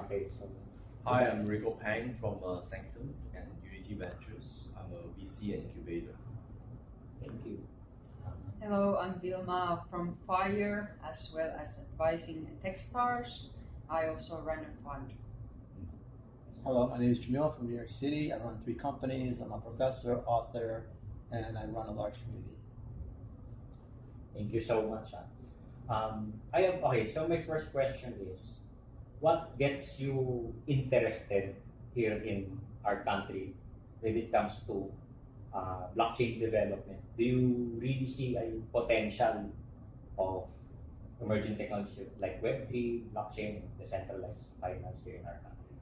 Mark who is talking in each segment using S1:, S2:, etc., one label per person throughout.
S1: Okay, so
S2: Hi, I'm Rico Pang from Sanctum and Unity Ventures. I'm a VC incubator.
S1: thank you.
S3: Hello, I'm Vilma from Fire, as well as advising Techstars. I also run a fund.
S4: Hello, my name is Jamil from New York City. I run 3 companies. I'm a professor, author, and I run a large community.
S1: Thank you so much. Okay, so my first question is, what gets you interested here in our country when it comes to blockchain development? Do you really see a potential of emerging technology like Web3, blockchain, decentralized finance here in our country?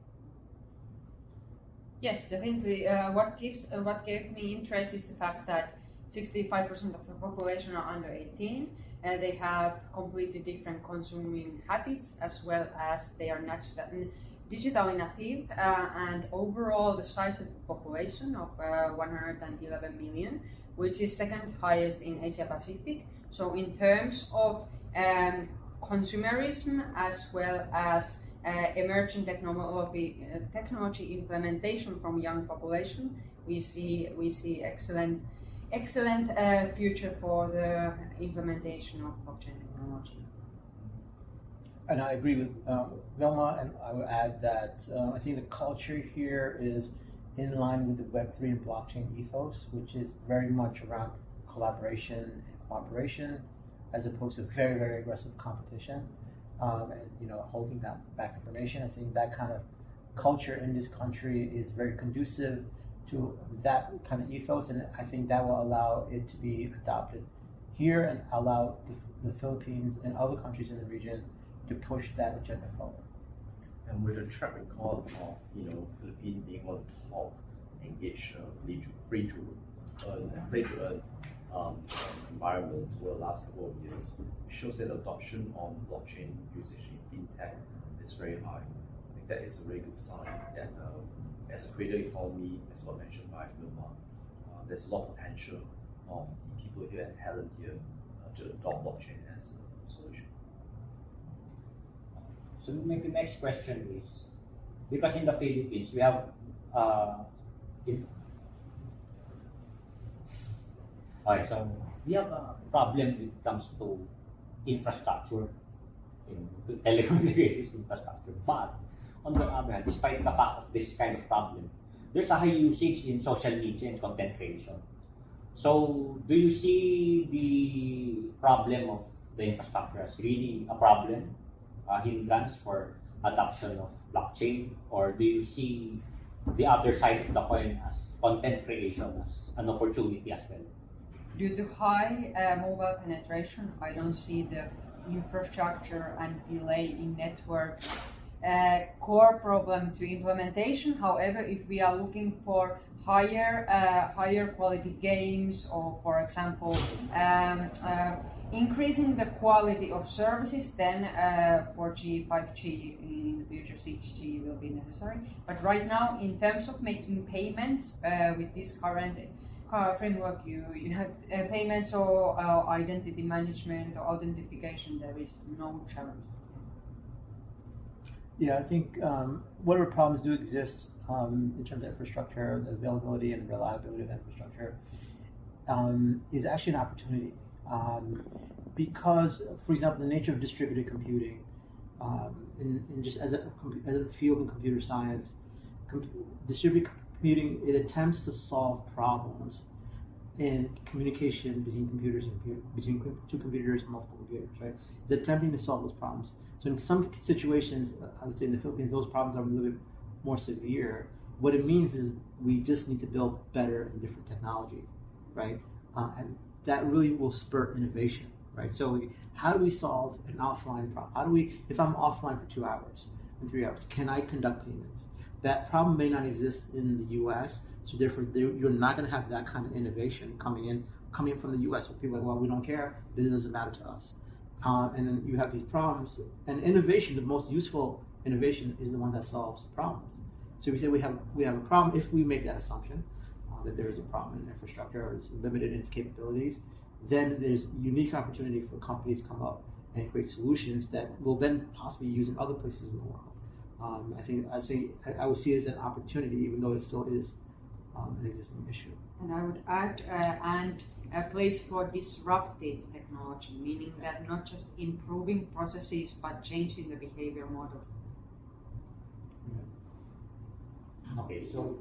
S3: Yes, definitely. What gave me interest is the fact that 65% of the population are under 18. They have completely different consuming habits, as well as they are digitally native. And overall, the size of the population of 111 million, which is second highest in Asia Pacific. So in terms of consumerism, as well as emerging technology implementation from young population, we see excellent future for the implementation of blockchain technology.
S4: And I agree with Vilma, and I would add that I think the culture here is in line with the Web3 and blockchain ethos, which is very much around collaboration and cooperation, as opposed to very, very aggressive competition. And holding back information. I think that kind of culture in this country is very conducive to that kind of ethos, and I think that will allow it to be adopted here and allow the Philippines and other countries in the region to push that agenda forward.
S2: And with a track record of Philippines being one of the top engaged free to earn and play to earn environment over the last couple of years, it shows that adoption of blockchain usage in fintech is very high. I think that is a very good sign that as a creator economy, as well mentioned by Vilma, there's a lot of potential of the people here and talent here to adopt blockchain as a solution.
S1: So maybe next question is, because in the Philippines we have so we have a problem when it comes to infrastructure, in telecommunications infrastructure. But on the other hand, despite the fact of this kind of problem, there's a high usage in social media and content creation. So do you see the problem of the infrastructure as really a problem, a hindrance for adoption of blockchain, or do you see the other side of the coin as content creation as an opportunity as well?
S3: Due to high mobile penetration, I don't see the infrastructure and delay in network core problem to implementation. However, if we are looking for higher quality games, or for example increasing the quality of services, then 4G, 5G, in the future 6G will be necessary. But right now, in terms of making payments with this current framework, you have payments or identity management or authentication, there is no challenge.
S4: Yeah, I think whatever problems do exist in terms of infrastructure, the availability and reliability of infrastructure is actually an opportunity. Because, for example, the nature of distributed computing, and just as a field in computer science, distributed computing, it attempts to solve problems in communication between computers and between 2 computers and multiple computers, right? It's attempting to solve those problems. So in some situations, I would say in the Philippines, those problems are a little bit more severe. What it means is we just need to build better and different technology, right? And that really will spur innovation, right? So how do we solve an offline problem? How do we, if I'm offline for 2 hours and 3 hours, can I conduct payments? That problem may not exist in the U.S., so therefore you're not going to have that kind of innovation coming in from the U.S. where people are like, well, we don't care, it doesn't matter to us. And then you have these problems, and innovation, the most useful innovation is the one that solves problems. So we say we have a problem if we make that assumption that there is a problem in infrastructure or it's limited in its capabilities, then there's unique opportunity for companies to come up and create solutions that will then possibly be used in other places in the world. I would see it as an opportunity, even though it still is an existing issue.
S3: And I would add, and a place for disruptive technology, meaning that not just improving processes, but changing the behavior model.
S1: Okay, so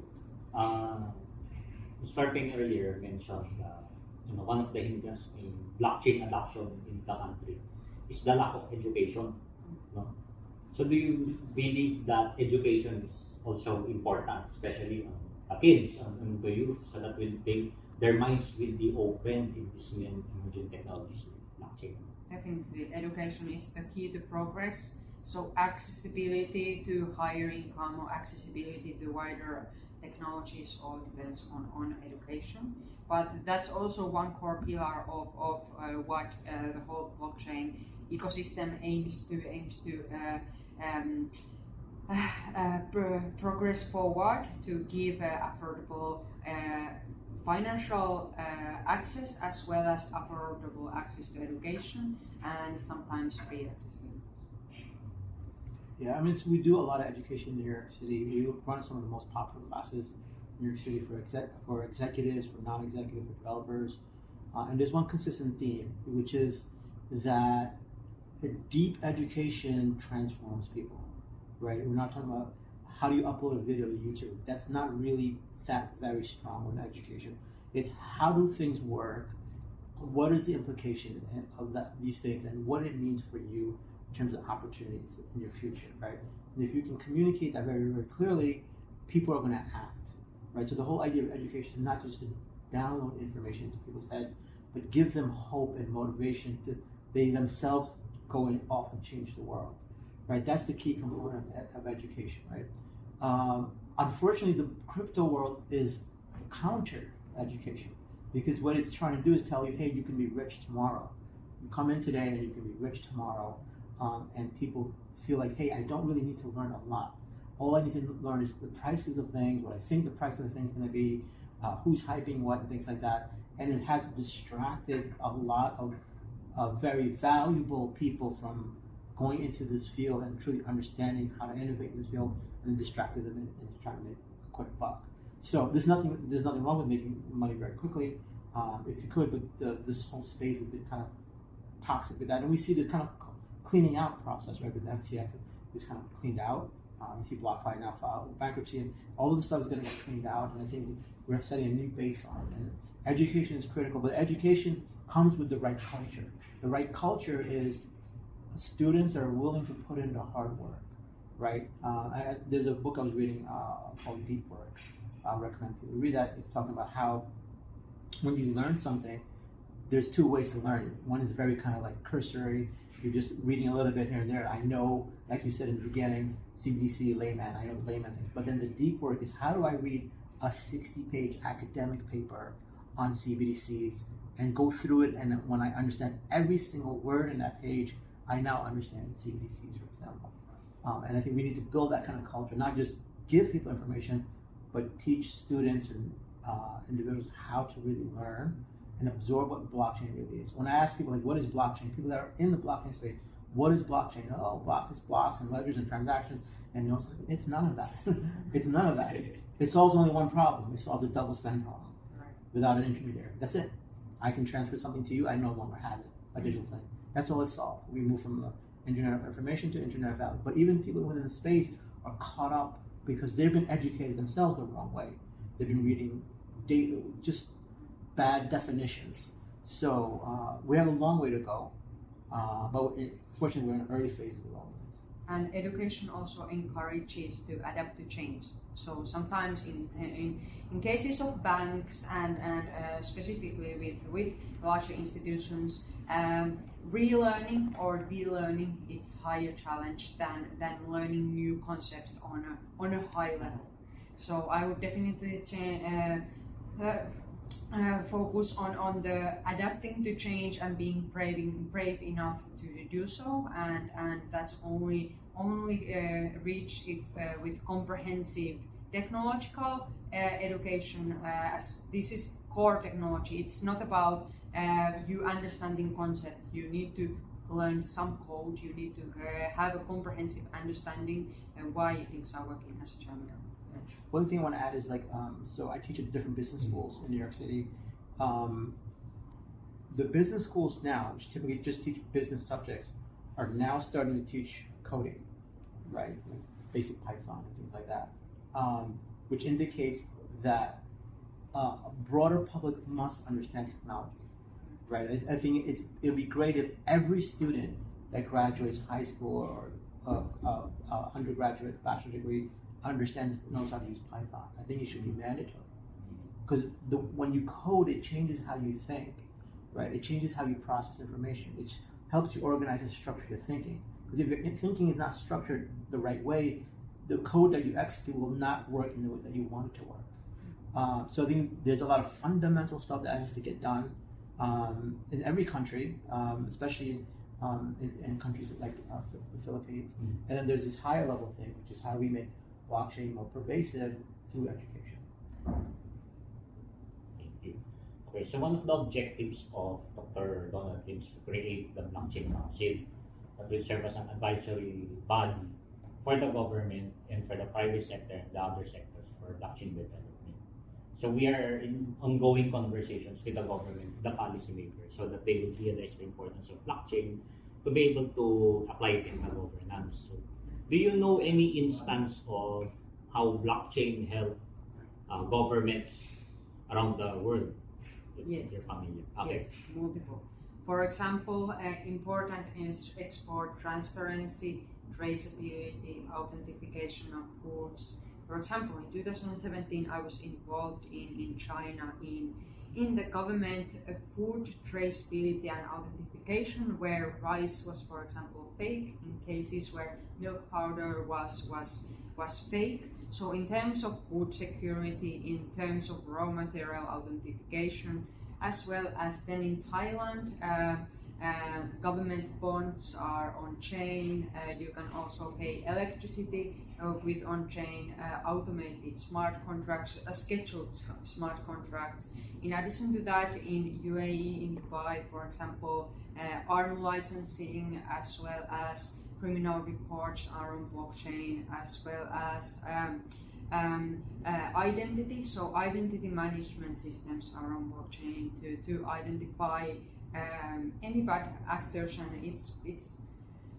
S1: starting earlier mentioned, one of the hindrances in blockchain adoption in the country is the lack of education. No? So do you believe that education is also important, especially the kids and the youth, so that their minds will be open in this new emerging technologies like blockchain?
S3: Definitely, education is the key to progress. So accessibility to higher income or accessibility to wider technologies all depends on education. But that's also one core pillar of what the whole blockchain ecosystem aims to progress forward, to give affordable financial access as well as affordable access to education and sometimes free access to it.
S4: Yeah, I mean, so we do a lot of education in New York City. We run some of the most popular classes in New York City for executives, for non-executive, for developers. And there's one consistent theme, which is that a deep education transforms people, right? We're not talking about how do you upload a video to YouTube. That's not really that very strong with education. It's how do things work, what is the implication of these things, and what it means for you in terms of opportunities in your future, right? And if you can communicate that very, very clearly, people are going to act, right? So the whole idea of education is not just to download information into people's heads, but give them hope and motivation to they themselves go off and change the world, right? That's the key component of education, right? Unfortunately, the crypto world is counter education because what it's trying to do is tell you, hey, you can be rich tomorrow. You come in today and you can be rich tomorrow. And people feel like, hey, I don't really need to learn a lot. All I need to learn is the prices of things, what I think the price of the thing is going to be, who's hyping what, and things like that. And it has distracted a lot of very valuable people from going into this field and truly understanding how to innovate in this field, and distracted them into trying to make a quick buck. So there's nothing wrong with making money very quickly, if you could, but this whole space has been kind of toxic with that, and we see this kind of cleaning out process, right? With FTX is kind of cleaned out. You see BlockFi now file bankruptcy, and all of this stuff is going to get cleaned out. And I think we're setting a new baseline. And education is critical, but education comes with the right culture. The right culture is students are willing to put in the hard work, right? There's a book I was reading called Deep Work. I recommend people read that. It's talking about how when you learn something, there's two ways to learn it. One is very kind of like cursory. You're just reading a little bit here and there. I know, like you said in the beginning, CBDC, layman, I know the layman things. But then the deep work is how do I read a 60-page academic paper on CBDCs and go through it, and when I understand every single word in that page, I now understand CBDCs, for example. And I think we need to build that kind of culture, not just give people information, but teach students and individuals how to really learn and absorb what blockchain really is. When I ask people, like, what is blockchain? People that are in the blockchain space, what is blockchain? Oh, it's blocks and ledgers and transactions. And it's none of that. It's none of that. It solves only one problem. It solves a double spend problem without an intermediary. That's it. I can transfer something to you. I no longer have it, a digital thing. That's all it solves. We move from the Internet of Information to Internet of Value. But even people within the space are caught up because they've been educated themselves the wrong way. They've been reading data, just bad definitions. So we have a long way to go, but fortunately we're in early phases of all of this.
S3: And education also encourages to adapt to change. So sometimes in cases of banks and specifically with larger institutions, relearning or de-learning is higher challenge than learning new concepts on a high level. So I would definitely focus on the adapting to change and being brave enough to do so, and that's only reached if with comprehensive technological education, as this is core technology. It's not about you understanding concept. You need to learn some code. You need to have a comprehensive understanding and why things are working as a terminal.
S4: One thing I want to add is like, so I teach at different business schools in New York City. The business schools now, which typically just teach business subjects, are now starting to teach coding, right? Like basic Python and things like that, which indicates that a broader public must understand technology, right? I think it'll be great if every student that graduates high school or undergraduate bachelor degree knows how to use Python. I think it should be mandatory because when you code, it changes how you think, right? It changes how you process information. It helps you organize and structure your thinking. Because if your thinking is not structured the right way, the code that you execute will not work in the way that you want it to work. So I think there's a lot of fundamental stuff that has to get done in every country, especially in countries like the Philippines. And then there's this higher level thing, which is how we make blockchain more pervasive through education.
S1: Thank you. Okay, so one of the objectives of Dr. Donald Lim is to create the Blockchain Council that will serve as an advisory body for the government and for the private sector and the other sectors for blockchain development. So we are in ongoing conversations with the government, the policymakers, so that they will realize the importance of blockchain to be able to apply it in the governance. So, do you know any instance of how blockchain help governments around the world?
S3: Yes.
S1: Your family. Okay.
S3: Yes, multiple. For example, important is export transparency, traceability, authentication of foods. For example, in 2017, I was involved in China in the government food traceability and authentication, where rice was, for example, fake, in cases where milk powder was fake. So in terms of food security, in terms of raw material authentication, as well as then in Thailand, government bonds are on chain. You can also pay electricity with on-chain automated smart contracts, scheduled smart contracts. In addition to that, in UAE, in Dubai, for example, arm licensing as well as criminal records are on blockchain, as well as identity. So identity management systems are on blockchain to identify any bad actors, and it's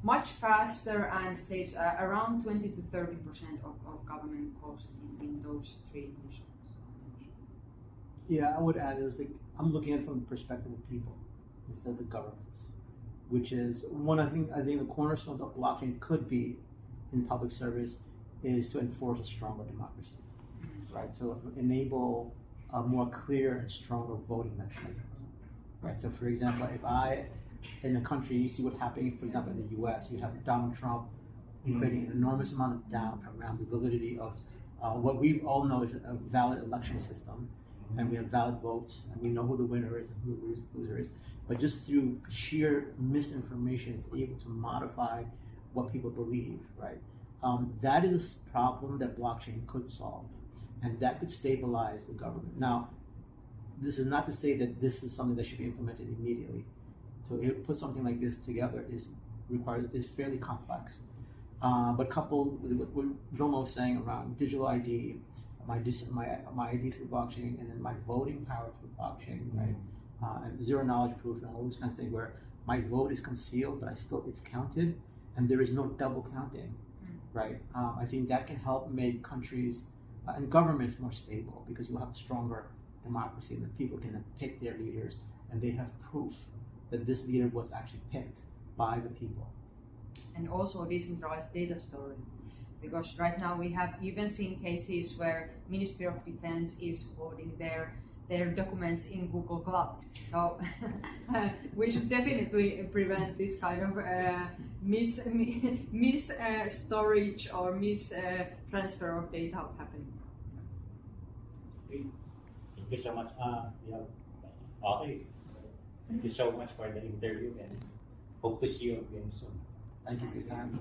S3: much faster and saves around 20 to 30% of government costs in those three missions.
S4: Yeah, I would add is like I'm looking at it from the perspective of people instead of the governments, which is one I think the cornerstones of blockchain could be in public service is to enforce a stronger democracy, right? So enable a more clear and stronger voting mechanisms, right? So for example, if in a country, you see what's happening, for example, in the US, you have Donald Trump creating an enormous amount of doubt around the validity of what we all know is a valid election system, and we have valid votes, and we know who the winner is and who the loser is. But just through sheer misinformation, it's able to modify what people believe, right? That is a problem that blockchain could solve, and that could stabilize the government. Now, this is not to say that this is something that should be implemented immediately. So put something like this together is fairly complex. But coupled with what Vilma was saying around digital ID, my ID through blockchain, and then my voting power through blockchain, right? And zero knowledge proof and all these kinds of things where my vote is concealed, but it's counted, and there is no double counting, right? I think that can help make countries and governments more stable because you'll have a stronger democracy, and the people can pick their leaders, and they have proof that this leader was actually picked by the people.
S3: And also decentralized data storage, because right now we have even seen cases where Ministry of Defense is holding their documents in Google Cloud. So we should definitely prevent this kind of storage or transfer of data happening.
S1: Okay. Thank you so much. Okay. Thank you so much for the interview, and hope to see you again soon.
S4: Thank you for your time.